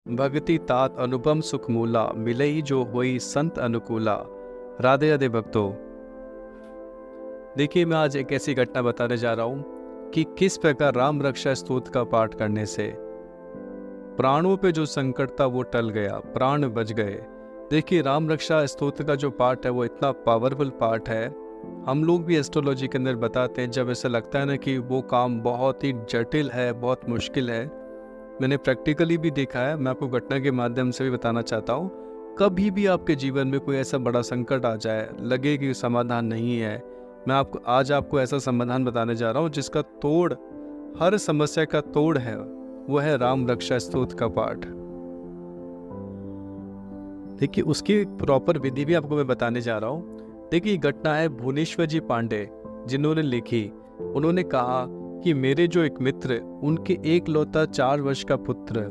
भगति तात अनुपम सुख मूला, मिलई जो होई संत अनुकूला। राधे राधे भक्तों। देखिए, मैं आज एक ऐसी घटना बताने जा रहा हूँ कि किस प्रकार राम रक्षा स्तोत्र का पाठ करने से प्राणों पे जो संकट था वो टल गया, प्राण बच गए। देखिए, राम रक्षा स्तोत्र का जो पाठ है वो इतना पावरफुल पाठ है। हम लोग भी एस्ट्रोलॉजी के अंदर बताते हैं, जब ऐसा लगता है ना कि वो काम बहुत ही जटिल है, बहुत मुश्किल है, मैंने प्रैक्टिकली भी देखा है, मैं आपको घटना के माध्यम से भी बताना चाहता हूँ। कभी भी आपके जीवन में कोई ऐसा बड़ा संकट आ जाए, लगे कि समाधान नहीं है, मैं आज आपको ऐसा समाधान बताने जा रहा हूँ जिसका तोड़, हर समस्या का तोड़ है, वो है राम रक्षा स्तोत्र का पाठ। देखिए, उसकी प्रॉपर विधि भी आपको मैं बताने जा रहा हूँ। देखिए, घटना है भुवनेश्वर जी पांडे जिन्होंने लिखी। उन्होंने कहा कि मेरे जो एक मित्र, उनके एक लौता 4 वर्ष का पुत्र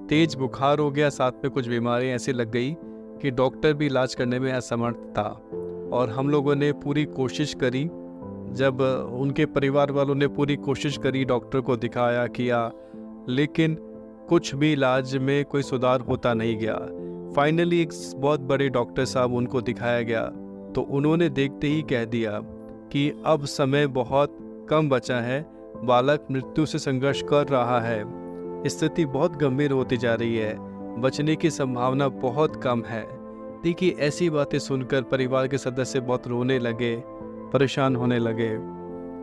तेज बुखार हो गया, साथ में कुछ बीमारियां ऐसी लग गई कि डॉक्टर भी इलाज करने में असमर्थ था। और हम लोगों ने पूरी कोशिश करी, जब उनके परिवार वालों ने पूरी कोशिश करी, डॉक्टर को दिखाया किया, लेकिन कुछ भी इलाज में कोई सुधार होता नहीं गया। फाइनली एक बहुत बड़े डॉक्टर साहब उनको दिखाया गया, तो उन्होंने देखते ही कह दिया कि अब समय बहुत कम बचा है, बालक मृत्यु से संघर्ष कर रहा है, स्थिति बहुत गंभीर होती जा रही है, बचने की संभावना बहुत कम है। देखिए, ऐसी बातें सुनकर परिवार के सदस्य बहुत रोने लगे, परेशान होने लगे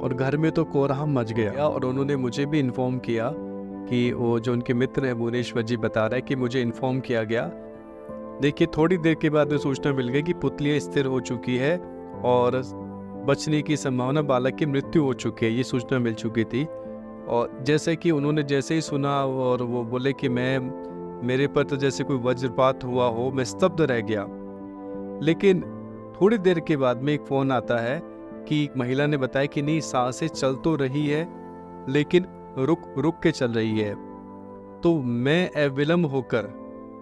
और घर में तो कोहराम मच गया। और उन्होंने मुझे भी इन्फॉर्म किया कि वो जो उनके मित्र हैं भुवनेश्वर जी बता रहे हैं कि मुझे इन्फॉर्म किया गया। देखिए, थोड़ी देर के बाद सूचना मिल गई कि पुतलियाँ स्थिर हो चुकी है और बचने की संभावना, बालक की मृत्यु हो चुकी है, ये सूचना मिल चुकी थी। और जैसे कि उन्होंने जैसे ही सुना और वो बोले कि मेरे पर तो जैसे कोई वज्रपात हुआ हो, मैं स्तब्ध रह गया। लेकिन थोड़ी देर के बाद में एक फ़ोन आता है कि एक महिला ने बताया कि नहीं, सांसें चल तो रही है लेकिन रुक रुक के चल रही है। तो मैं अविलंब होकर,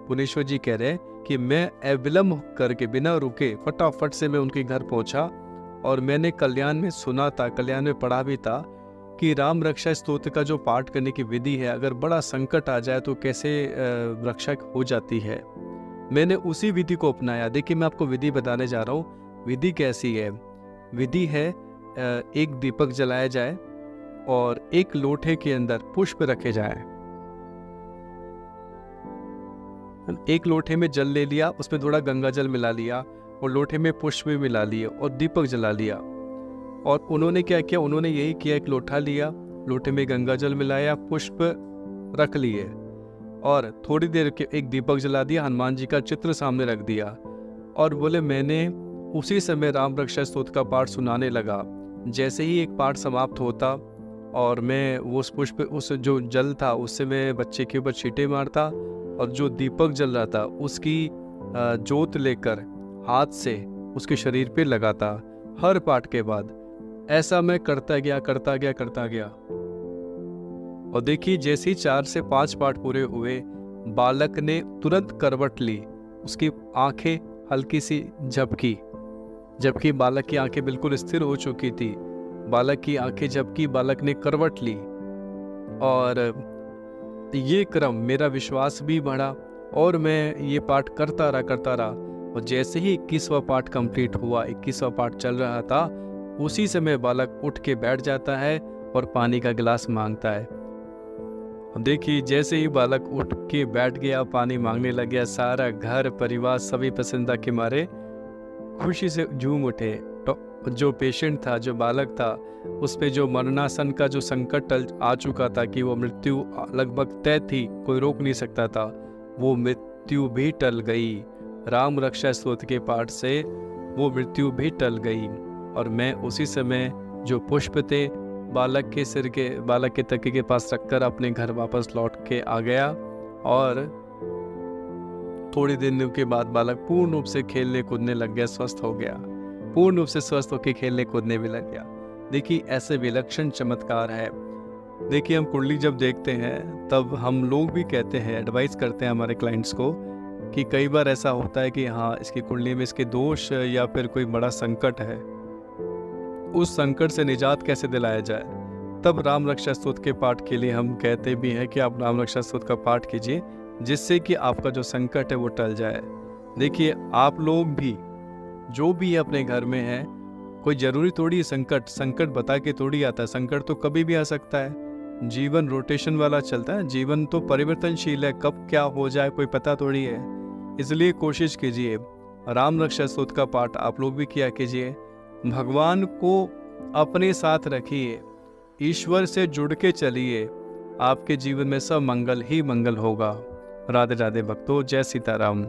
भुवनेश्वर जी कह रहे हैं कि मैं अविलंब करके बिना रुके फटाफट से मैं उनके घर पहुंचा। और मैंने कल्याण में सुना था, कल्याण में पढ़ा भी था कि राम रक्षा स्तोत्र का जो पाठ करने की विधि है, अगर बड़ा संकट आ जाए तो कैसे रक्षा हो जाती है। मैंने उसी विधि को अपनाया। देखिए, मैं आपको विधि बताने जा रहा हूँ। विधि कैसी है? विधि है, एक दीपक जलाया जाए और एक लोटे के अंदर पुष्प रखे जाए। एक लोटे में जल ले लिया, उसमें थोड़ा गंगा जल मिला लिया और लोटे में पुष्प भी मिला लिए और दीपक जला लिया। और उन्होंने क्या किया? उन्होंने यही किया, एक लोटा लिया, लोटे में गंगा जल मिलाया, पुष्प रख लिए और थोड़ी देर के एक दीपक जला दिया, हनुमान जी का चित्र सामने रख दिया और बोले मैंने उसी समय राम रक्षा स्तोत्र का पाठ सुनाने लगा। जैसे ही एक पाठ समाप्त होता और मैं उस पुष्प, उस जो जल था उससे मैं बच्चे के ऊपर छींटे मारता और जो दीपक जल रहा था उसकी जोत लेकर हाथ से उसके शरीर पे लगाता। हर पाठ के बाद ऐसा मैं करता गया। और देखिए, जैसे ही 4 से 5 पाठ पूरे हुए, बालक ने तुरंत करवट ली, उसकी आंखें हल्की सी झपकी, जबकि बालक की आंखें बिल्कुल स्थिर हो चुकी थी। बालक की आंखें झपकी, बालक ने करवट ली और ये क्रम, मेरा विश्वास भी बढ़ा और मैं ये पाठ करता रहा। और जैसे ही 21वां पाठ कंप्लीट हुआ, 21वां पाठ चल रहा था, उसी समय बालक उठ के बैठ जाता है और पानी का गिलास मांगता है। देखिए, जैसे ही बालक उठ के बैठ गया, पानी मांगने लग गया, सारा घर परिवार सभी प्रसन्नता के मारे खुशी से झूम उठे। तो जो पेशेंट था, जो बालक था, उस पे जो मरणासन का जो संकट आ चुका था कि वो मृत्यु लगभग तय थी, कोई रोक नहीं सकता था, वो मृत्यु भी टल गई। राम रक्षा स्तोत्र के पाठ से वो मृत्यु भी टल गई। और मैं उसी समय जो पुष्प थे बालक के तकिए के पास रखकर अपने घर वापस लौट के आ गया। और थोड़ी दिनों के बाद बालक पूर्ण रूप से खेलने कूदने लग गया, स्वस्थ हो गया, पूर्ण रूप से स्वस्थ होकर खेलने कूदने भी लग गया। देखिए, ऐसे विलक्षण चमत्कार है। देखिए, हम कुंडली जब देखते हैं तब हम लोग भी कहते हैं, एडवाइस करते हैं हमारे क्लाइंट्स को कि कई बार ऐसा होता है कि हाँ, इसकी कुंडली में इसके दोष या फिर कोई बड़ा संकट है, उस संकट से निजात कैसे दिलाया जाए। तब राम रक्षा स्तोत्र के पाठ के लिए हम कहते भी हैं कि आप राम रक्षा स्तोत्र का पाठ कीजिए। जिससे कि आपका जो संकट है वो टल जाए। देखिए, आप लोग भी जो भी अपने घर में है, कोई ज़रूरी थोड़ी संकट बता के थोड़ी आता है। संकट तो कभी भी आ सकता है। जीवन रोटेशन वाला चलता है, जीवन तो परिवर्तनशील है, कब क्या हो जाए कोई पता थोड़ी है। इसलिए कोशिश कीजिए, राम रक्षा स्तोत्र का पाठ आप लोग भी किया कीजिए। भगवान को अपने साथ रखिए, ईश्वर से जुड़ के चलिए, आपके जीवन में सब मंगल ही मंगल होगा। राधे राधे भक्तों, जय सीताराम।